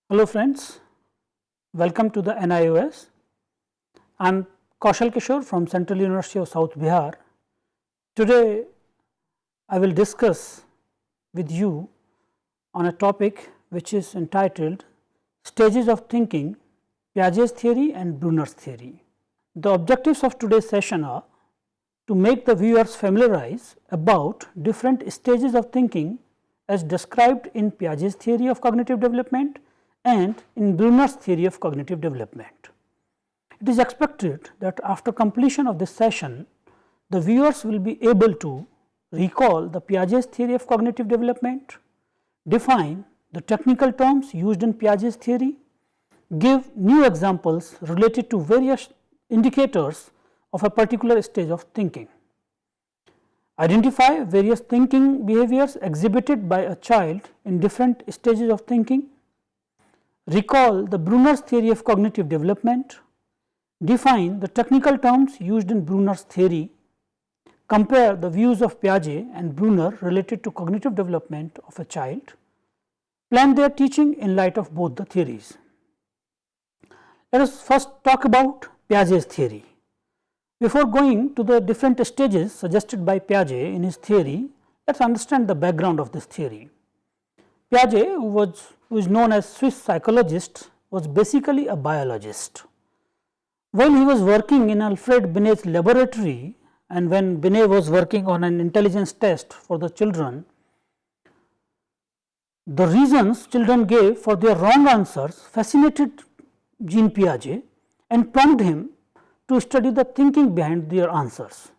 Hello friends, welcome to the NIOS. I am Kaushal Kishore from Central University of South Bihar. Today I will discuss with you on a topic which is entitled Stages of Thinking, Paiget's theory and Bruner's theory. The objectives of today's session are to make the viewers familiarize about different stages of thinking as described in Paiget's theory of cognitive development and in Bruner's theory of cognitive development. It is expected that after completion of this session, the viewers will be able to recall the Paiget's theory of cognitive development, define the technical terms used in Paiget's theory, give new examples related to various indicators of a particular stage of thinking, identify various thinking behaviors exhibited by a child in different stages of thinking, recall the Bruner's theory of cognitive development, define the technical terms used in Bruner's theory, compare the views of Paiget and Bruner related to cognitive development of a child, plan their teaching in light of both the theories. Let us first talk about Paiget's theory. Before going to the different stages suggested by Paiget in his theory, let us understand the background of this theory. Paiget, who is known as Swiss psychologist, was basically a biologist. While he was working in Alfred Binet's laboratory and when Binet was working on an intelligence test for the children, the reasons children gave for their wrong answers fascinated Jean Piaget and prompted him to study the thinking behind their answers.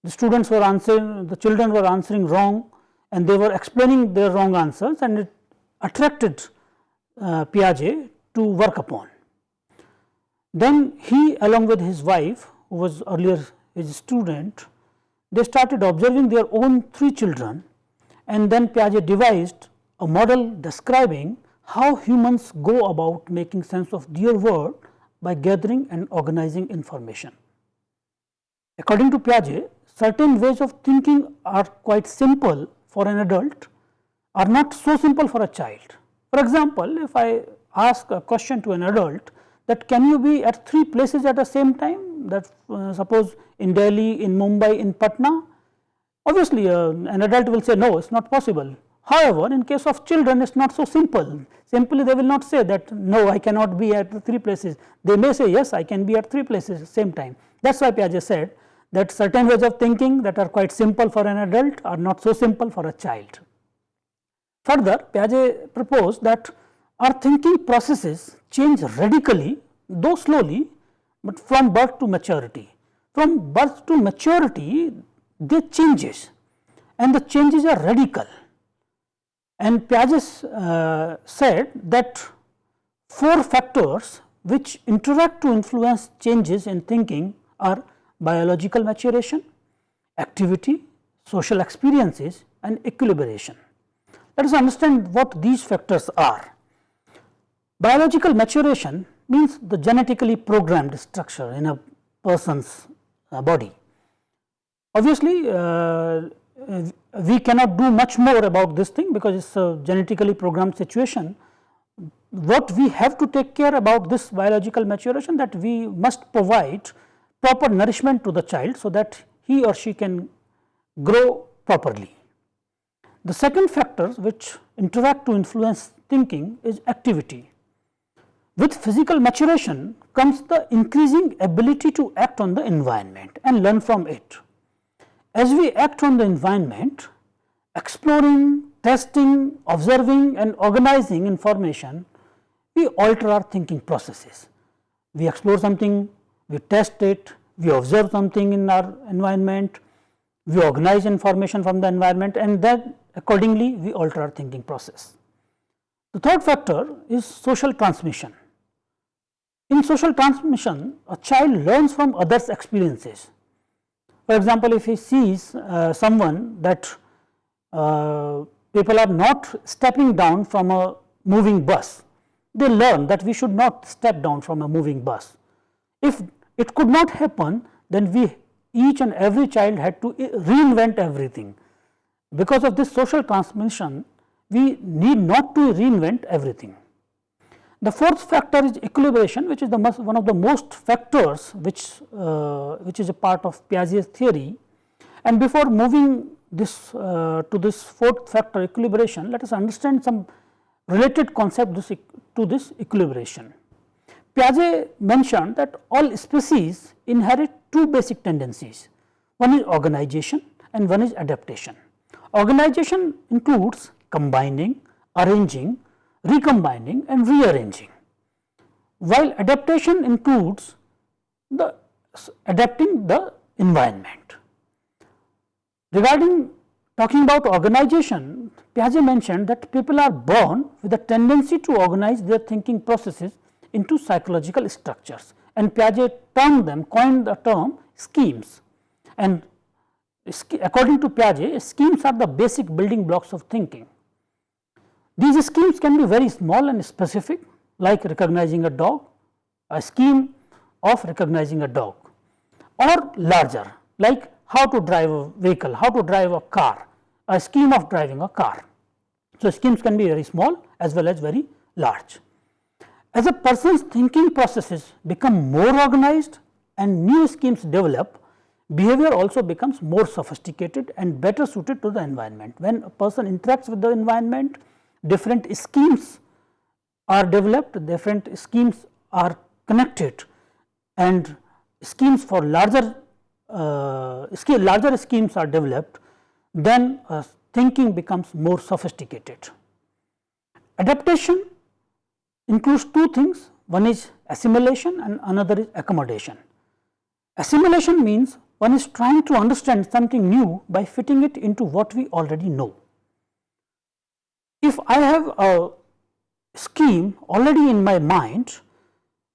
The students were answering, the children were answering wrong and they were explaining their wrong answers, and it attracted Piaget to work upon. Then he, along with his wife, who was earlier his student, they started observing their own 3 children, and then Piaget devised a model describing how humans go about making sense of their world by gathering and organizing information. According to Piaget, certain ways of thinking are quite simple for an adult, are not so simple for a child. For example, if I ask a question to an adult that can you be at 3 places at the same time, that suppose in Delhi, in Mumbai, in Patna, obviously an adult will say no, it is not possible. However, in case of children it is not so simple. Simply they will not say that no, I cannot be at 3 places. They may say yes, I can be at 3 places at the same time. That is why Piaget said that certain ways of thinking that are quite simple for an adult are not so simple for a child. Further, Piaget proposed that our thinking processes change radically, though slowly, but from birth to maturity. From birth to maturity, they changes, and the changes are radical. And Piaget said that 4 factors which interact to influence changes in thinking are biological maturation, activity, social experiences and equilibration. Let us understand what these factors are. Biological maturation means the genetically programmed structure in a person's body. Obviously, we cannot do much more about this thing because it is a genetically programmed situation. What we have to take care about this biological maturation, that we must provide proper nourishment to the child so that he or she can grow properly. The second factor which interact to influence thinking is activity. With physical maturation comes the increasing ability to act on the environment and learn from it. As we act on the environment, exploring, testing, observing and organizing information, we alter our thinking processes. We explore something, we test it, we observe something in our environment, we organize information from the environment, and then accordingly we alter our thinking process. The third factor is social transmission. In social transmission, a child learns from others' experiences. For example, if he sees someone that people are not stepping down from a moving bus, they learn that we should not step down from a moving bus. If it could not happen, then each and every child had to reinvent everything. Because of this social transmission, we need not to reinvent everything. The fourth factor is equilibration, which is one of the most factors which is a part of Piaget's theory. And before moving this to this fourth factor, equilibration, let us understand some related concept to this equilibration. Piaget mentioned that all species inherit two basic tendencies. One is organization and one is adaptation. Organization includes combining, arranging, recombining and rearranging, while adaptation includes the adapting the environment. Regarding talking about organization, Piaget mentioned that people are born with a tendency to organize their thinking processes into psychological structures, and Piaget coined the term schemes. And according to Piaget, schemes are the basic building blocks of thinking. These schemes can be very small and specific, like recognizing a dog, a scheme of recognizing a dog, or larger, like how to drive a vehicle, how to drive a car, a scheme of driving a car. So, schemes can be very small as well as very large. As a person's thinking processes become more organized and new schemes develop, behavior also becomes more sophisticated and better suited to the environment. When a person interacts with the environment, different schemes are developed, different schemes are connected, and schemes for larger schemes are developed, then thinking becomes more sophisticated. Adaptation includes two things, one is assimilation and another is accommodation. Assimilation means one is trying to understand something new by fitting it into what we already know. If I have a scheme already in my mind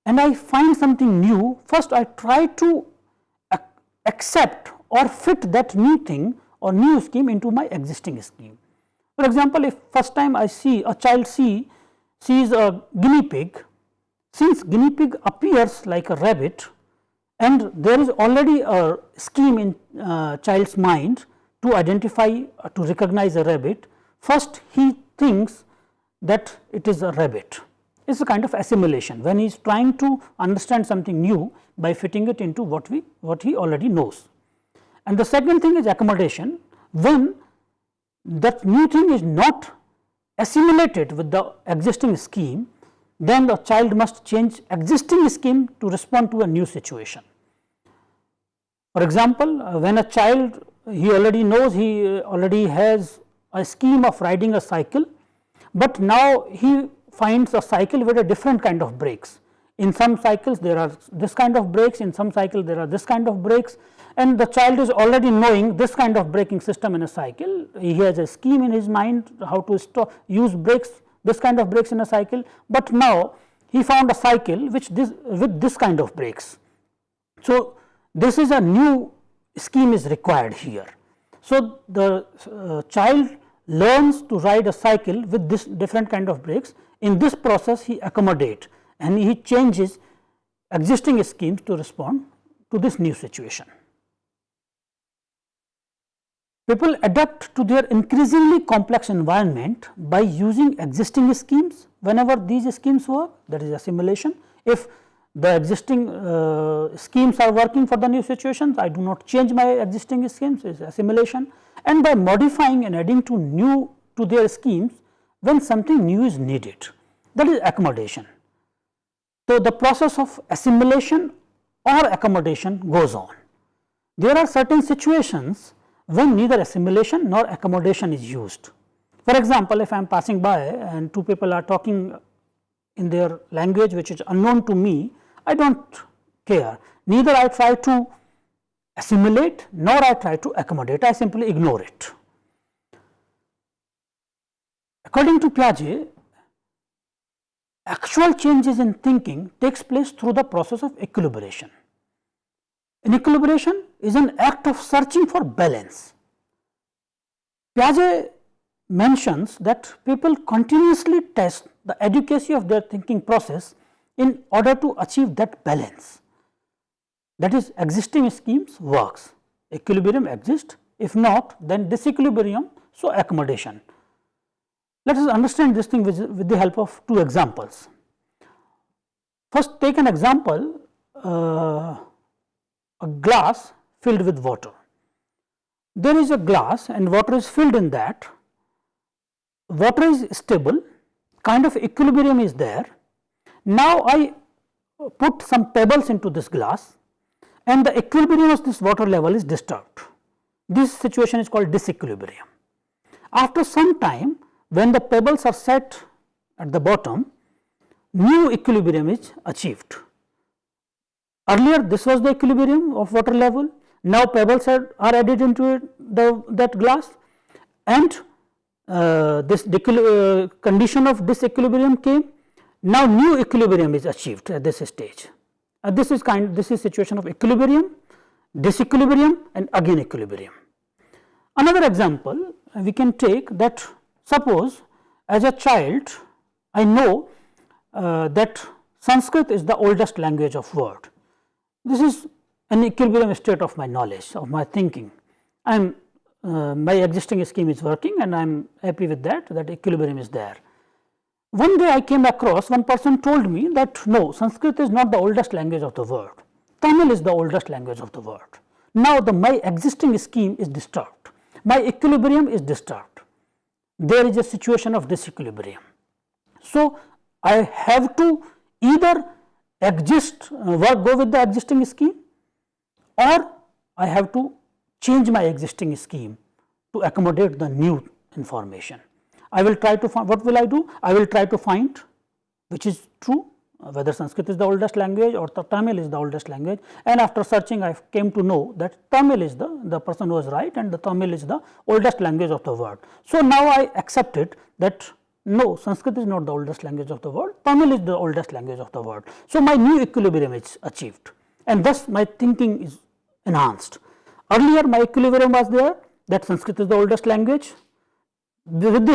and I find something new, first I try to accept or fit that new thing or new scheme into my existing scheme. For example, if first time I see a child sees a guinea pig, since guinea pig appears like a rabbit and there is already a scheme in child's mind to identify, to recognize a rabbit, first he thinks that it is a rabbit. It is a kind of assimilation when he is trying to understand something new by fitting it into what he already knows. And the second thing is accommodation, when that new thing is not assimilated with the existing scheme, then the child must change existing scheme to respond to a new situation. For example, when a child, he already has a scheme of riding a cycle, but now he finds a cycle with a different kind of brakes. In some cycles there are this kind of brakes, in some cycle there are this kind of brakes, and the child is already knowing this kind of braking system in a cycle. He has a scheme in his mind how to use brakes, this kind of brakes in a cycle, but now he found a cycle with this kind of brakes. So, this is a new scheme is required here. So, the child learns to ride a cycle with this different kind of brakes. In this process, he accommodates and he changes existing schemes to respond to this new situation. People adapt to their increasingly complex environment by using existing schemes whenever these schemes work, that is assimilation. If the existing schemes are working for the new situations, I do not change my existing schemes, is assimilation, and by modifying and adding to their schemes when something new is needed, that is accommodation. So, the process of assimilation or accommodation goes on. There are certain situations when neither assimilation nor accommodation is used. For example, if I am passing by and two people are talking in their language which is unknown to me, I do not care, neither I try to assimilate nor I try to accommodate, I simply ignore it. According to Piaget, actual changes in thinking takes place through the process of equilibration. And equilibration is an act of searching for balance. Piaget mentions that people continuously test the adequacy of their thinking process in order to achieve that balance. That is, existing schemes works, equilibrium exists, if not then disequilibrium, so accommodation. Let us understand this thing with the help of two examples. First, take an example, a glass filled with water. There is a glass and water is filled in that. Water is stable, kind of equilibrium is there. Now, I put some pebbles into this glass and the equilibrium of this water level is disturbed. This situation is called disequilibrium. After some time, when the pebbles are set at the bottom, new equilibrium is achieved. Earlier this was the equilibrium of water level, now pebbles are added into it, that glass, and this condition of disequilibrium came. Now new equilibrium is achieved at this stage. This is situation of equilibrium, disequilibrium, and again equilibrium. Another example we can take that, suppose as a child I know that Sanskrit is the oldest language of world. This is an equilibrium state of my knowledge, of my thinking. My existing scheme is working and I am happy with that equilibrium is there. One day I came across, one person told me that no, Sanskrit is not the oldest language of the world, Tamil is the oldest language of the world. Now my existing scheme is disturbed, my equilibrium is disturbed, there is a situation of disequilibrium. So I have to either go with the existing scheme, or I have to change my existing scheme to accommodate the new information. I will try to find, what will I do? I will try to find which is true, whether Sanskrit is the oldest language or Tamil is the oldest language, and after searching I came to know that Tamil is the person who was right and the Tamil is the oldest language of the world. So now I accepted that no, Sanskrit is not the oldest language of the world, Tamil is the oldest language of the world. So my new equilibrium is achieved and thus my thinking is enhanced. Earlier my equilibrium was there that Sanskrit is the oldest language. With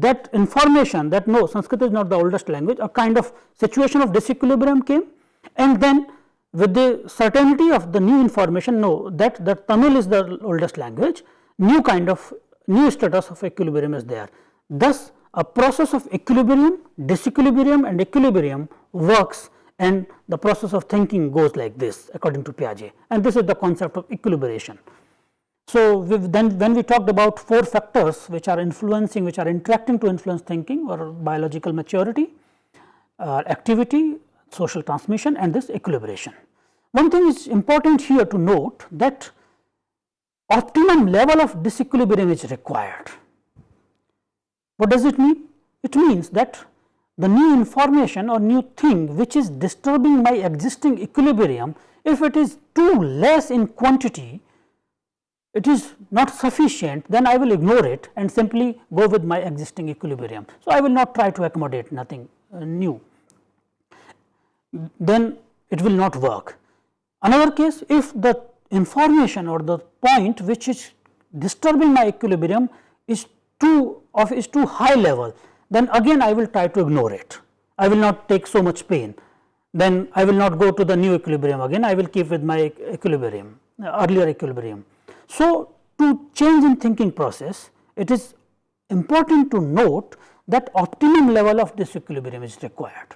that information that no, Sanskrit is not the oldest language, a kind of situation of disequilibrium came, and then with the certainty of the new information, no, that Tamil is the oldest language, new status of equilibrium is there. Thus a process of equilibrium, disequilibrium and equilibrium works, and the process of thinking goes like this according to Piaget, and this is the concept of equilibration. So when we talked about 4 factors which are interacting to influence thinking, or biological maturity, activity, social transmission, and this equilibration. One thing is important here to note that optimum level of disequilibrium is required. What does it mean? It means that the new information or new thing which is disturbing my existing equilibrium, if it is too less in quantity, it is not sufficient, then I will ignore it and simply go with my existing equilibrium. So I will not try to accommodate nothing new, then it will not work. Another case, if the information or the point which is disturbing my equilibrium is too high level, then again I will try to ignore it. I will not take so much pain, then I will not go to the new equilibrium again, I will keep with my equilibrium, earlier equilibrium. So to change in thinking process, it is important to note that optimum level of disequilibrium is required.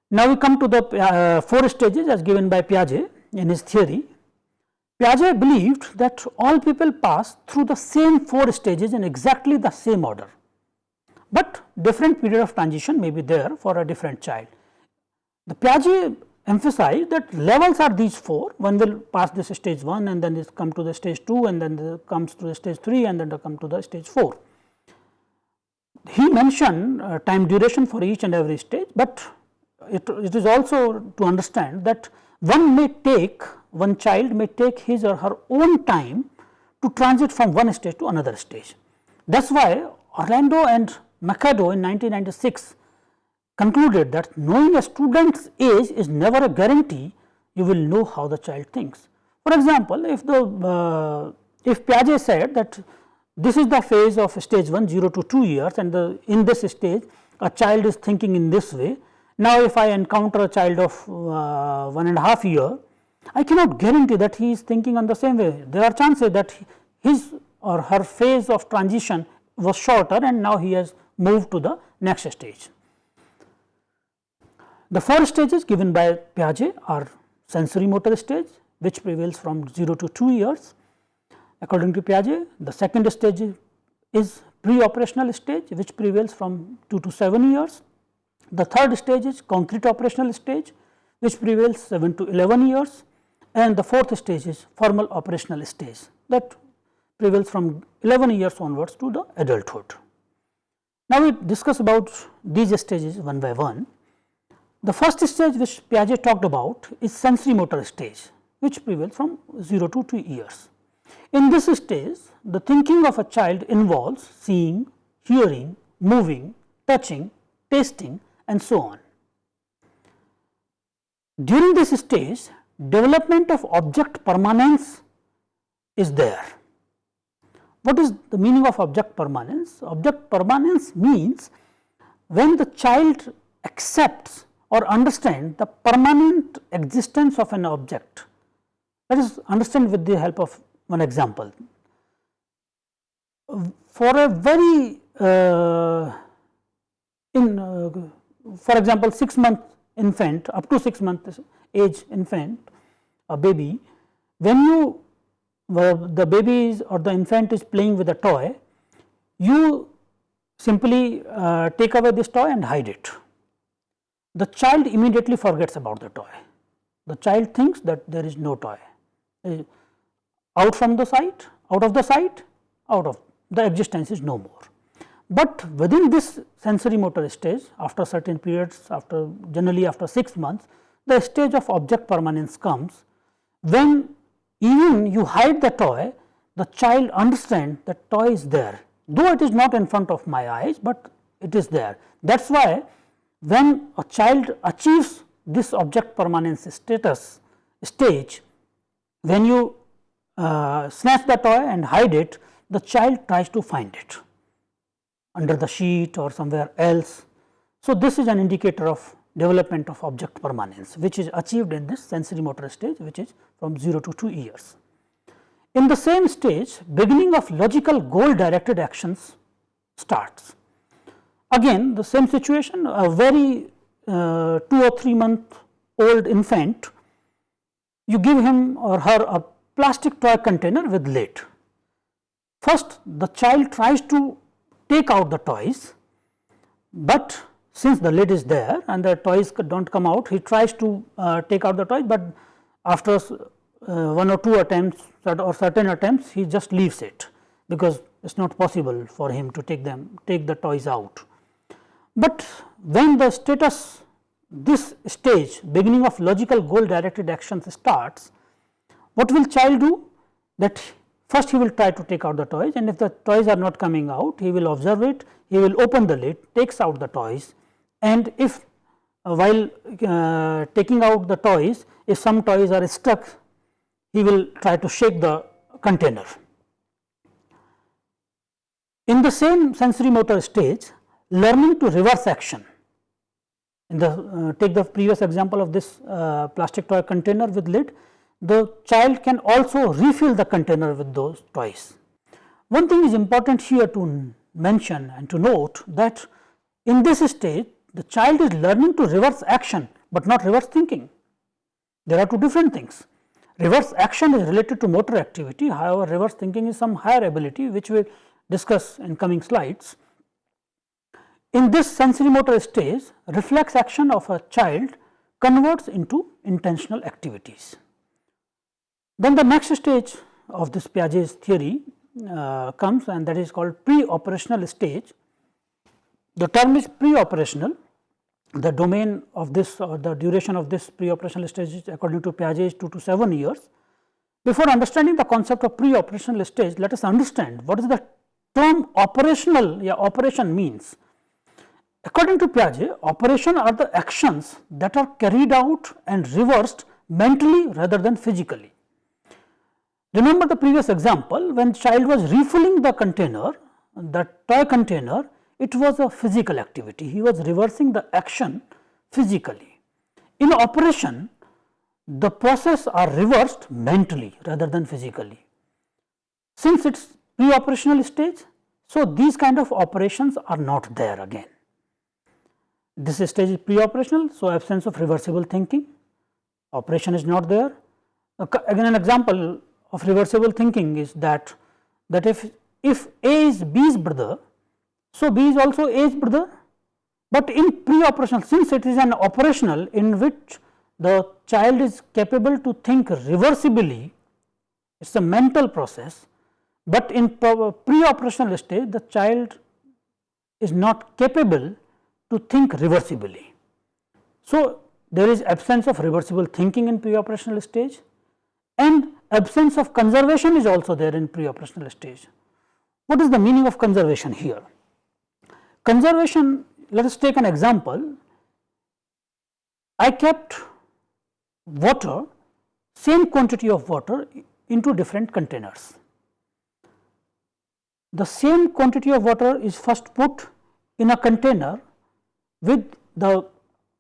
Now we come to the 4 stages as given by Piaget in his theory. Piaget believed that all people pass through the same 4 stages in exactly the same order, but different period of transition may be there for a different child. The Piaget emphasized that levels are these 4, one will pass this stage 1 and then this come to the stage 2 and then comes to the stage 3 and then come to the stage 4. He mentioned time duration for each and every stage, but it is also to understand that one child may take his or her own time to transit from one stage to another stage. That is why Orlando and Mercado in 1996 concluded that knowing a student's age is never a guarantee you will know how the child thinks. For example, if Piaget said that this is the phase of stage 1, 0 to 2 years, and in this stage a child is thinking in this way. Now if I encounter a child of 1.5 years, I cannot guarantee that he is thinking on the same way. There are chances that his or her phase of transition was shorter and now he has moved to the next stage. The 4 stages given by Piaget are sensory motor stage, which prevails from 0 to 2 years. According to Piaget, the second stage is pre-operational stage, which prevails from 2 to 7 years. The third stage is concrete operational stage, which prevails 7 to 11 years, and the fourth stage is formal operational stage, that prevails from 11 years onwards to the adulthood. Now, we discuss about these stages one by one. The first stage which Piaget talked about is sensory motor stage, which prevails from 0 to 2 years. In this stage, the thinking of a child involves seeing, hearing, moving, touching, tasting, and so on. During this stage, development of object permanence is there. What is the meaning of object permanence? Object permanence means when the child accepts or understands the permanent existence of an object. Let us understand with the help of one example. For a very for example, 6-month infant, up to 6 months age infant, a baby, when you the baby is or the infant is playing with a toy, you simply take away this toy and hide it. The child immediately forgets about the toy. The child thinks that there is no toy. Out from the sight, out of the sight, out of the existence is no more. But within this sensory motor stage, after certain periods, generally after 6 months, the stage of object permanence comes, when even you hide the toy, the child understands that toy is there, though it is not in front of my eyes, but it is there. That is why when a child achieves this object permanence stage, when you snatch the toy and hide it, the child tries to find it under the sheet or somewhere else. So, this is an indicator of development of object permanence, which is achieved in this sensory motor stage, which is from 0 to 2 years. In the same stage, beginning of logical goal directed actions starts. Again the same situation, a very 2 or 3 month old infant, you give him or her a plastic toy container with lid. First the child tries to take out the toys, but since the lid is there and the toys do not come out, he tries to take out the toys, but after 1 or 2 attempts or certain attempts, he just leaves it, because it is not possible for him to take the toys out. But when the this stage, beginning of logical goal directed actions starts, what will child do? That first he will try to take out the toys, and if the toys are not coming out, he will observe it, he will open the lid, takes out the toys, and if while taking out the toys, if some toys are stuck, he will try to shake the container. In the same sensory motor stage, learning to reverse action. In the take the previous example of this plastic toy container with lid, the child can also refill the container with those toys. One thing is important here to mention and to note, that in this stage the child is learning to reverse action, but not reverse thinking. There are two different things. Reverse action is related to motor activity, however, reverse thinking is some higher ability, which we will discuss in coming slides. In this sensory motor stage, reflex action of a child converts into intentional activities. Then the next stage of this Piaget's theory comes, and that is called pre-operational stage. The term is pre-operational. The domain of this or the duration of this pre-operational stage according to Piaget is 2 to 7 years. Before understanding the concept of pre-operational stage, let us understand what is the term operational operation means. According to Piaget, operation are the actions that are carried out and reversed mentally rather than physically. Remember the previous example, when child was refilling the container, the toy container, it was a physical activity. He was reversing the action physically. In operation, the process are reversed mentally rather than physically. Since it is pre-operational stage, so these kind of operations are not there again. This stage is pre-operational, so absence of reversible thinking, operation is not there. Again, an example of reversible thinking is that if A is B's brother, so B is also A's brother, but in pre-operational, since it is an operational in which the child is capable to think reversibly, it is a mental process, but in pre-operational stage the child is not capable to think reversibly. So, there is absence of reversible thinking in pre-operational stage, and absence of conservation is also there in pre-operational stage. What is the meaning of conservation here? Conservation, let us take an example. I kept water, same quantity of water into different containers. The same quantity of water is first put in a container with the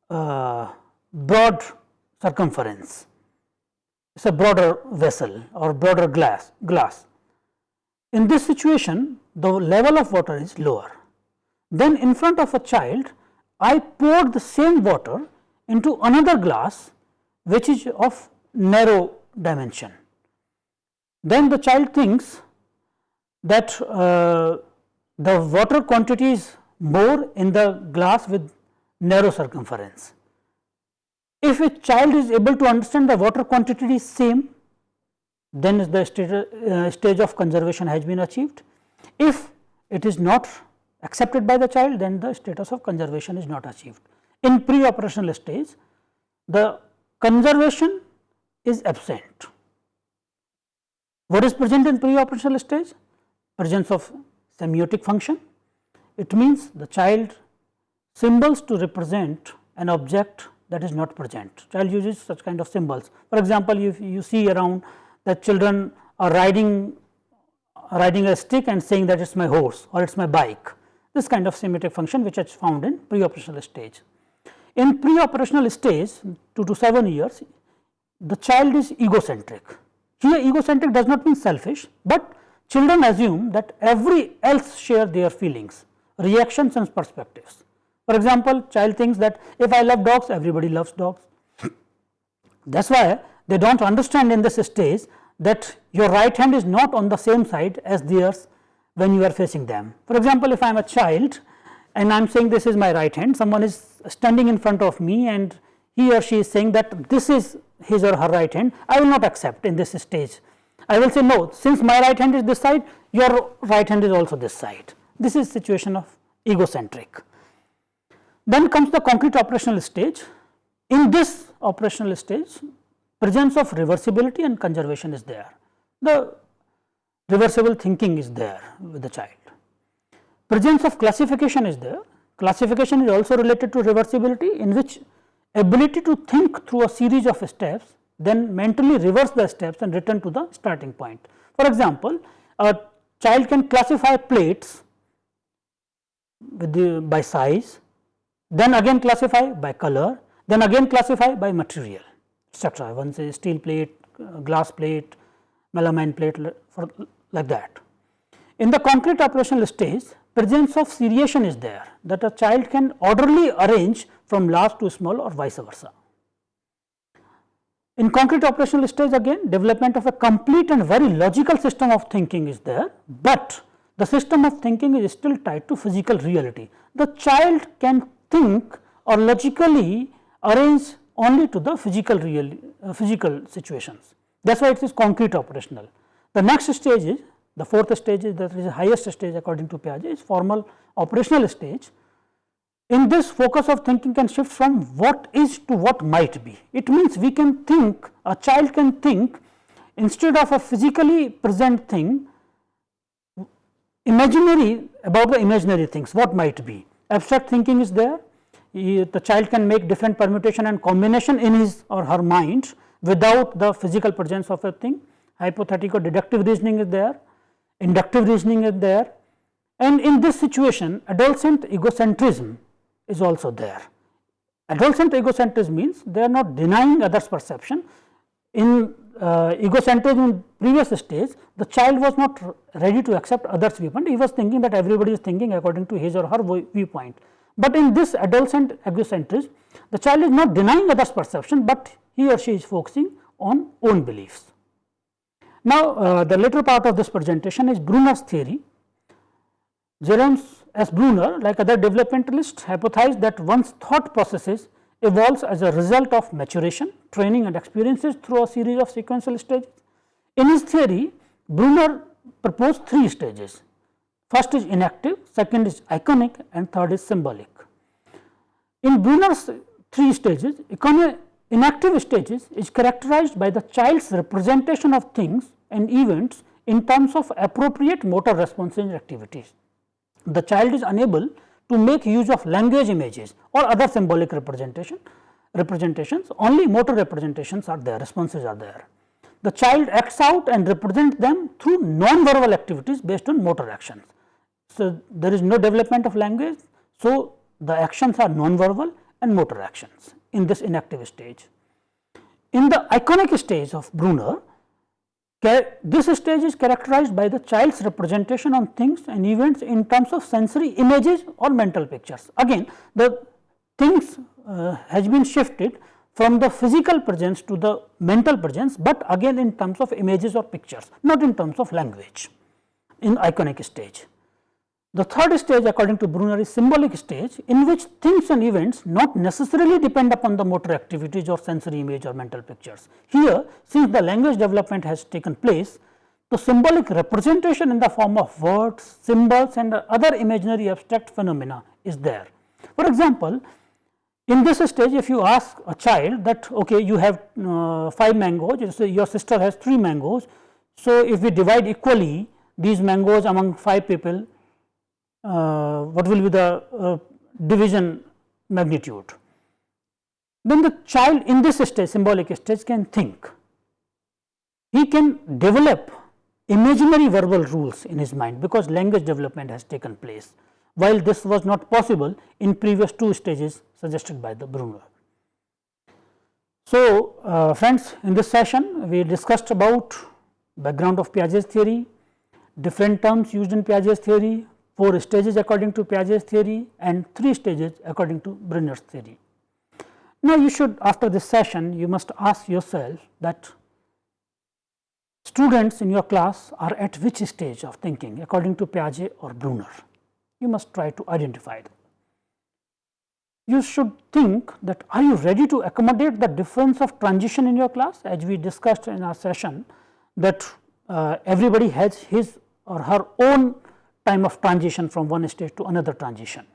broad circumference. It is a broader vessel or broader glass. In this situation, the level of water is lower. Then in front of a child, I poured the same water into another glass which is of narrow dimension. Then the child thinks that the water quantity is more in the glass with narrow circumference. If a child is able to understand the water quantity is same, then the stage of conservation has been achieved. If it is not accepted by the child, then the status of conservation is not achieved. In pre-operational stage, the conservation is absent. What is present in pre-operational stage? Presence of semiotic function. It means the child symbols to represent an object that is not present. Child uses such kind of symbols. For example, if you see around that children are riding a stick and saying that it is my horse or it is my bike. This kind of semiotic function which is found in pre-operational stage. In pre-operational stage 2 to 7 years, the child is egocentric. Here egocentric does not mean selfish, but children assume that every else share their feelings, reactions and perspectives. For example, child thinks that if I love dogs, everybody loves dogs. That is why they do not understand in this stage that your right hand is not on the same side as theirs when you are facing them. For example, if I am a child and I am saying this is my right hand, someone is standing in front of me and he or she is saying that this is his or her right hand, I will not accept in this stage. I will say no, since my right hand is this side, your right hand is also this side. This is situation of egocentric. Then comes the concrete operational stage. In this operational stage, presence of reversibility and conservation is there. The reversible thinking is there with the child. Presence of classification is there. Classification is also related to reversibility, in which ability to think through a series of steps, then mentally reverse the steps and return to the starting point. For example, a child can classify plates with by size, then again classify by color, then again classify by material, etc. One says steel plate, glass plate, melamine plate, like that. In the concrete operational stage, presence of seriation is there, that a child can orderly arrange from large to small or vice versa. In concrete operational stage, again development of a complete and very logical system of thinking is there, but the system of thinking is still tied to physical reality. The child can think or logically arrange only to the physical situations. That is why it is concrete operational. The next stage is, the fourth stage is, that is the highest stage according to Paiget, is formal operational stage. In this, focus of thinking can shift from what is to what might be. It means we can think, a child can think instead of a physically present thing, imaginary, about the imaginary things, what might be. Abstract thinking is there. The child can make different permutation and combination in his or her mind without the physical presence of a thing. Hypothetical deductive reasoning is there, inductive reasoning is there, and in this situation adolescent egocentrism is also there. Adolescent egocentrism means they are not denying others' perception. In egocentrism in previous stage, the child was not ready to accept others' viewpoint. He was thinking that everybody is thinking according to his or her viewpoint. But in this adolescent egocentrism, the child is not denying others' perception, but he or she is focusing on own beliefs. Now, the later part of this presentation is Bruner's theory. James S. Bruner, like other developmentalists, hypothesized that one's thought processes evolves as a result of maturation, training and experiences through a series of sequential stages. In his theory, Bruner proposed 3 stages. First is inactive, second is iconic and third is symbolic. In Bruner's 3 stages, inactive stages is characterized by the child's representation of things and events in terms of appropriate motor responses and activities. The child is unable to make use of language images or other symbolic representations, only motor representations are there, responses are there. The child acts out and represents them through non-verbal activities based on motor actions. So, there is no development of language, so the actions are non-verbal and motor actions in this inactive stage. In the iconic stage of Bruner, this stage is characterized by the child's representation on things and events in terms of sensory images or mental pictures. Again, the things has been shifted from the physical presence to the mental presence, but again in terms of images or pictures, not in terms of language in iconic stage. The third stage according to Bruner is symbolic stage, in which things and events not necessarily depend upon the motor activities or sensory image or mental pictures. Here, since the language development has taken place, the symbolic representation in the form of words, symbols and other imaginary abstract phenomena is there. For example, in this stage, if you ask a child that okay, you have 5 mangoes, your sister has 3 mangoes, so if we divide equally these mangoes among 5 people, what will be the division magnitude? Then the child in this stage, symbolic stage, can think. He can develop imaginary verbal rules in his mind, because language development has taken place, while this was not possible in previous 2 stages suggested by the Bruner. So, friends, in this session we discussed about background of Piaget's theory, different terms used in Piaget's theory, 4 stages according to Piaget's theory and 3 stages according to Bruner's theory. Now, you should, after this session, you must ask yourself that students in your class are at which stage of thinking according to Piaget or Bruner. You must try to identify them. You should think that are you ready to accommodate the difference of transition in your class, as we discussed in our session that everybody has his or her own time of transition from one stage to another transition.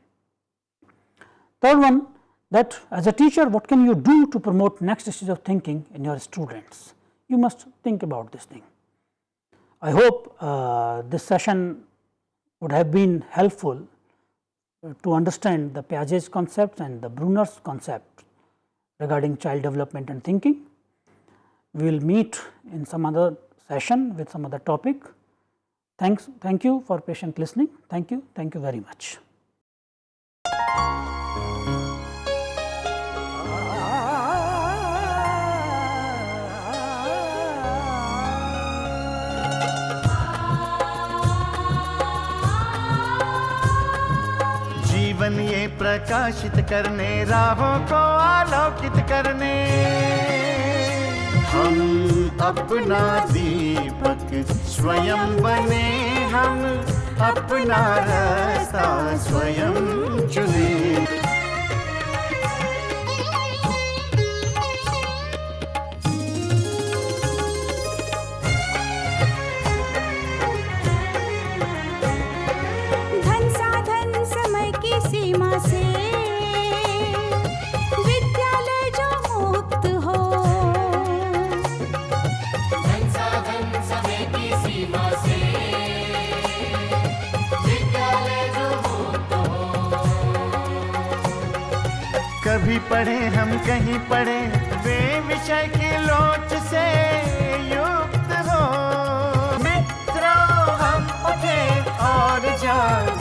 Third one, that as a teacher, what can you do to promote next stage of thinking in your students? You must think about this thing. I hope this session would have been helpful to understand the Piaget's concepts and the Bruner's concept regarding child development and thinking. We will meet in some other session with some other topic. Thank you for patient listening. Thank you very much. जीवन ये प्रकाशित करने, राहों को आलोकित करने, हम अपना दीपक स्वयं बने, हम अपना रास्ता स्वयं चुने। धन साधन समय की सीमा से विद्यालय जो मुक्त हो, धन साधन समय की सीमा से विद्यालय जो मुक्त हो। कभी पढ़े हम कहीं पढ़े, वे विषय की लोच से युक्त हो। मित्रों हम उठे और जाग